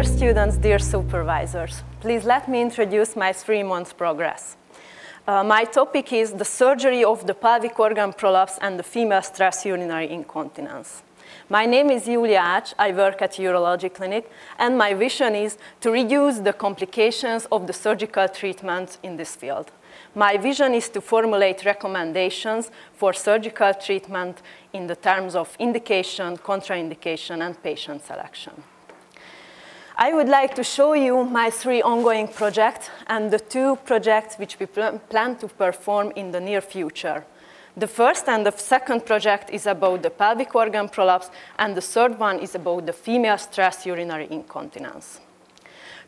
Dear students, dear supervisors, please let me introduce my 3-month progress. My topic is the surgery of the pelvic organ prolapse and the female stress urinary incontinence. My name is Júlia, I work at Urology clinic, and my vision is to reduce the complications of the surgical treatment in this field. My vision is to formulate recommendations for surgical treatment in the terms of indication, contraindication, and patient selection. I would like to show you my 3 ongoing projects and the 2 projects which we plan to perform in the near future. The first and the second project is about the pelvic organ prolapse, and the third one is about the female stress urinary incontinence.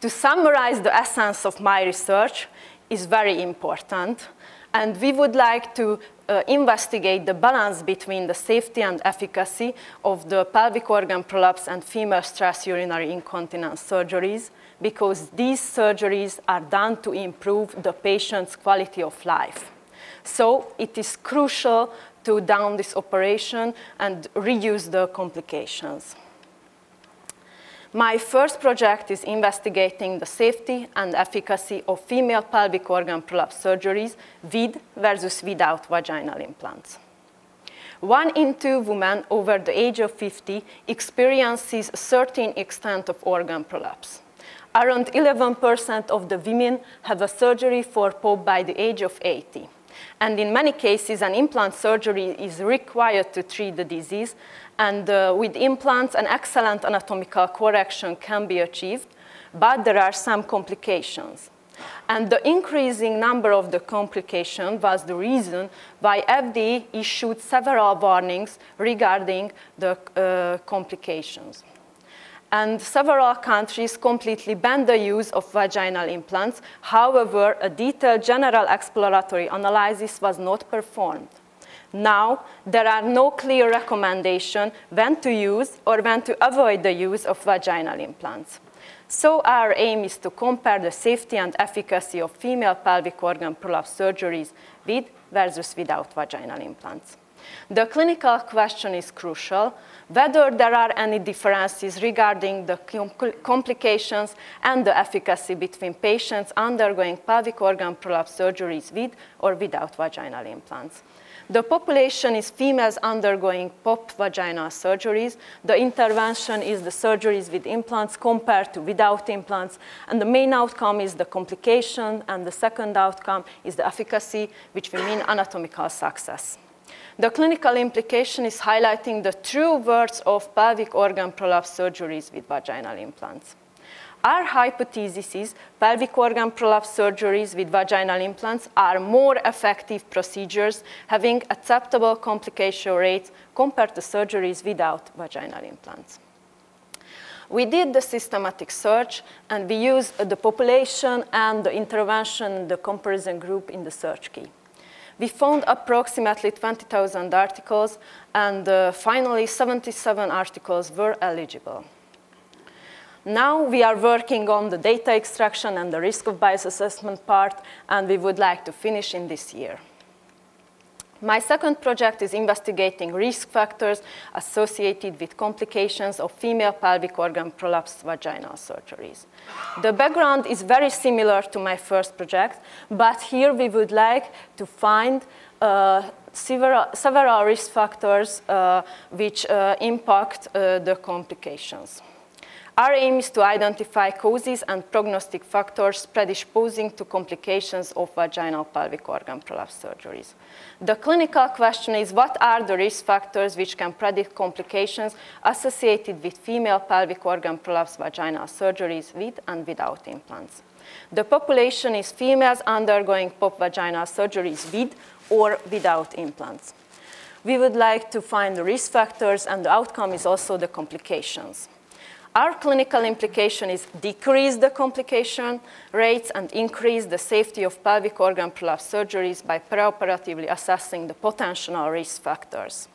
To summarize the essence of my research is very important, and we would like to investigate the balance between the safety and efficacy of the pelvic organ prolapse and female stress urinary incontinence surgeries, because these surgeries are done to improve the patient's quality of life. So it is crucial to do this operation and reduce the complications. My first project is investigating the safety and efficacy of female pelvic organ prolapse surgeries with versus without vaginal implants. 1 in 2 women over the age of 50 experiences a certain extent of organ prolapse. Around 11% of the women have a surgery for POP by the age of 80. And in many cases, an implant surgery is required to treat the disease, and with implants, an excellent anatomical correction can be achieved, but there are some complications. And the increasing number of the complications was the reason why FDA issued several warnings regarding the complications. And several countries completely banned the use of vaginal implants. However, a detailed general exploratory analysis was not performed. Now, there are no clear recommendations when to use or when to avoid the use of vaginal implants. So our aim is to compare the safety and efficacy of female pelvic organ prolapse surgeries with versus without vaginal implants. The clinical question is crucial, whether there are any differences regarding the complications and the efficacy between patients undergoing pelvic organ prolapse surgeries with or without vaginal implants. The population is females undergoing POP vaginal surgeries. The intervention is the surgeries with implants compared to without implants, and the main outcome is the complication, and the second outcome is the efficacy, which we mean anatomical success. The clinical implication is highlighting the true worth of pelvic organ prolapse surgeries with vaginal implants. Our hypothesis is pelvic organ prolapse surgeries with vaginal implants are more effective procedures having acceptable complication rates compared to surgeries without vaginal implants. We did the systematic search, and we used the population and the intervention, the comparison group in the search key. We found approximately 20,000 articles, and finally 77 articles were eligible. Now we are working on the data extraction and the risk of bias assessment part, and we would like to finish in this year. My second project is investigating risk factors associated with complications of female pelvic organ prolapse vaginal surgeries. The background is very similar to my first project, but here we would like to find several risk factors which impact the complications. Our aim is to identify causes and prognostic factors predisposing to complications of vaginal pelvic organ prolapse surgeries. The clinical question is, what are the risk factors which can predict complications associated with female pelvic organ prolapse vaginal surgeries with and without implants? The population is females undergoing POP vaginal surgeries with or without implants. We would like to find the risk factors, and the outcome is also the complications. Our clinical implication is decrease the complication rates and increase the safety of pelvic organ prolapse surgeries by perioperatively assessing the potential risk factors.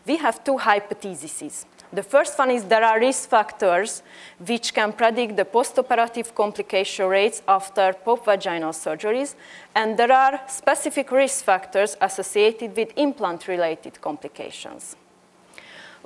We have 2 hypotheses. The first one is there are risk factors which can predict the postoperative complication rates after POP vaginal surgeries, and there are specific risk factors associated with implant-related complications.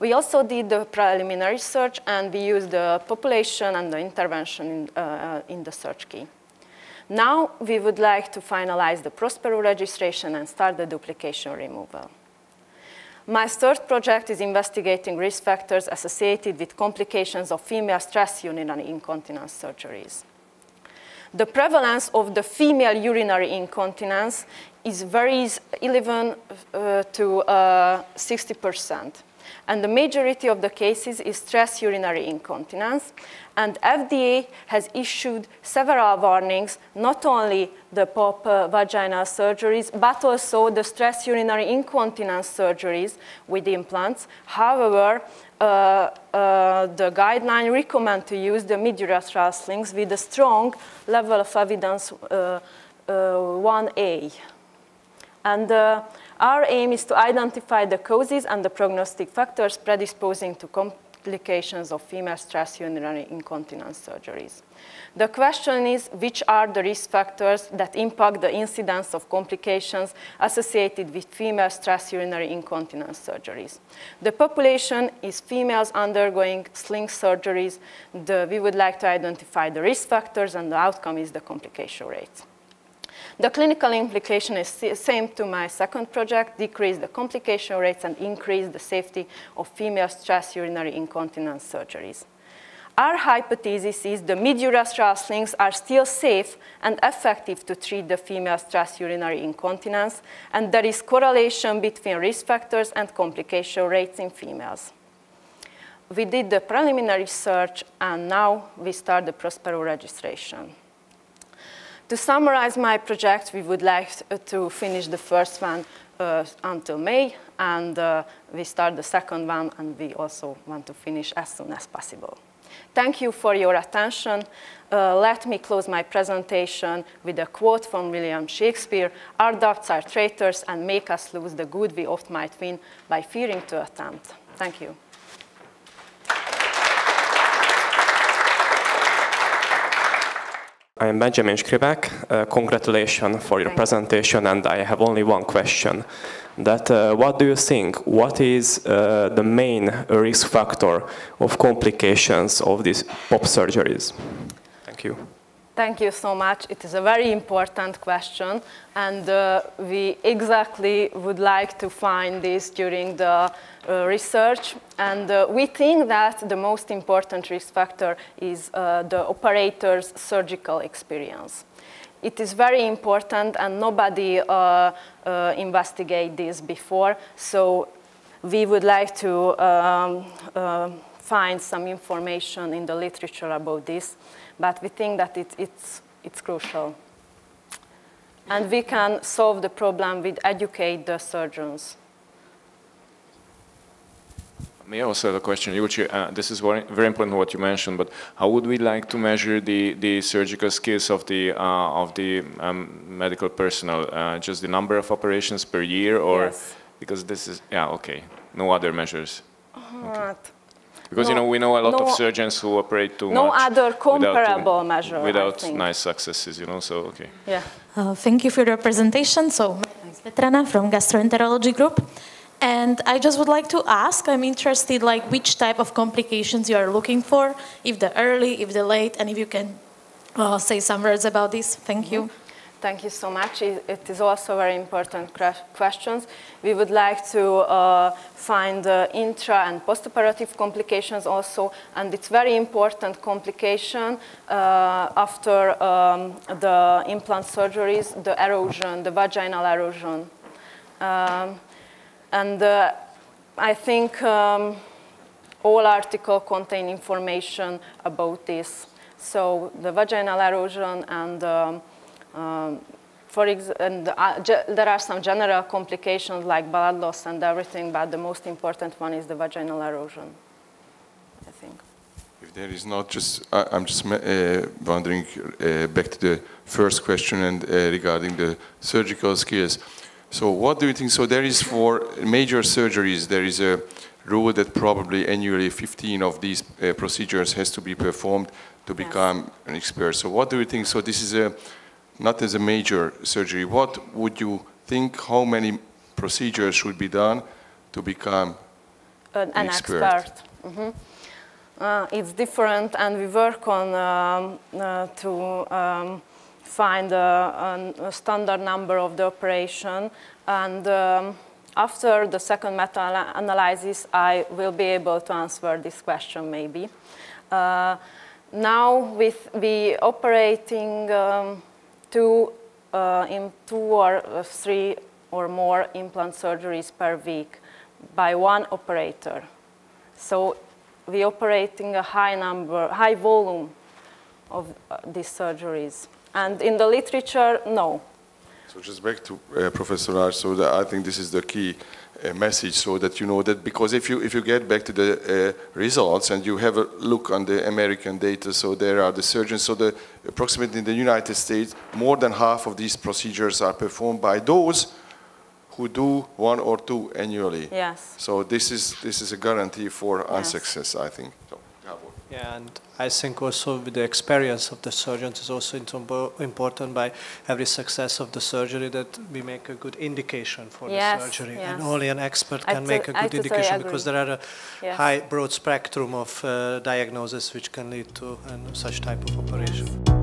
We also did the preliminary search, and we used the population and the intervention in the search key. Now we would like to finalize the Prospero registration and start the duplication removal. My third project is investigating risk factors associated with complications of female stress urinary incontinence surgeries. The prevalence of the female urinary incontinence varies 11 to 60%. And the majority of the cases is stress urinary incontinence. And FDA has issued several warnings, not only the POP vaginal surgeries, but also the stress urinary incontinence surgeries with implants. However, the guideline recommend to use the mid-urethral slings with a strong level of evidence 1A. And our aim is to identify the causes and the prognostic factors predisposing to complications of female stress urinary incontinence surgeries. The question is, which are the risk factors that impact the incidence of complications associated with female stress urinary incontinence surgeries? The population is females undergoing sling surgeries. We would like to identify the risk factors, and the outcome is the complication rate. The clinical implication is the same to my second project: decrease the complication rates and increase the safety of female stress urinary incontinence surgeries. Our hypothesis is the mid-urethral slings are still safe and effective to treat the female stress urinary incontinence, and there is correlation between risk factors and complication rates in females. We did the preliminary search, and now we start the Prospero registration. To summarize my project, we would like to finish the first one until May, and we start the second one, and we also want to finish as soon as possible. Thank you for your attention. Let me close my presentation with a quote from William Shakespeare: "Our doubts are traitors and make us lose the good we oft might win by fearing to attempt." Thank you. I am Benjamin Skribek. Congratulations for your presentation, and I have only one question. What do you think? What is the main risk factor of complications of these POP surgeries? Thank you. Thank you so much. It is a very important question, and we exactly would like to find this during the research. And we think that the most important risk factor is the operator's surgical experience. It is very important, and nobody investigated this before, so we would like to find some information in the literature about this. But we think that it's crucial. And we can solve the problem with educate the surgeons. May I also have a question? This is very important what you mentioned, but how would we like to measure the surgical skills of the medical personnel? Just the number of operations per year, or yes. Because this is no other measures. Okay. Because no, we know a lot of surgeans who operate too much. No other comparable measure without nice successes, so okay. Yeah. Thank you for your presentation. So, my name is Petrana from Gastroenterology Group. And I just would like to ask, I'm interested, which type of complications you are looking for, if the early, if the late, and if you can say some words about this. Thank you. Thank you so much. It is also very important questions. We would like to find intra and postoperative complications also, and it's very important complication after the implant surgeries, the erosion, the vaginal erosion. And I think all articles contain information about this. So the vaginal erosion and there are some general complications like blood loss and everything, but the most important one is the vaginal erosion, I think. If there is not, I'm just wondering back to the first question and regarding the surgical skills. So what do you think? So there is, for major surgeries, there is a rule that probably annually 15 of these procedures has to be performed to become an expert. So what do you think? So this is not as a major surgery. What would you think, how many procedures should be done to become an expert. Mm-hmm. It's different, and we work on to find a standard number of the operation. And after the second meta-analysis, I will be able to answer this question maybe. Now, with the operating in 2 or 3 or more implant surgeries per week by one operator. So we're operating a high volume of these surgeries. And in the literature, no. So just back to Professor Raj, so that I think this is the key message, so that you know that, because if you get back to the results and you have a look on the American data, so there are the surgeons, so approximately in the United States, more than half of these procedures are performed by those who do 1 or 2 annually. Yes. So this is a guarantee for unsuccess, I think. So, yeah, and I think also with the experience of the surgeons is also important by every success of the surgery that we make a good indication for the surgery. Yes. And only an expert can make a good indication, because there are a high, broad spectrum of diagnosis which can lead to such type of operation.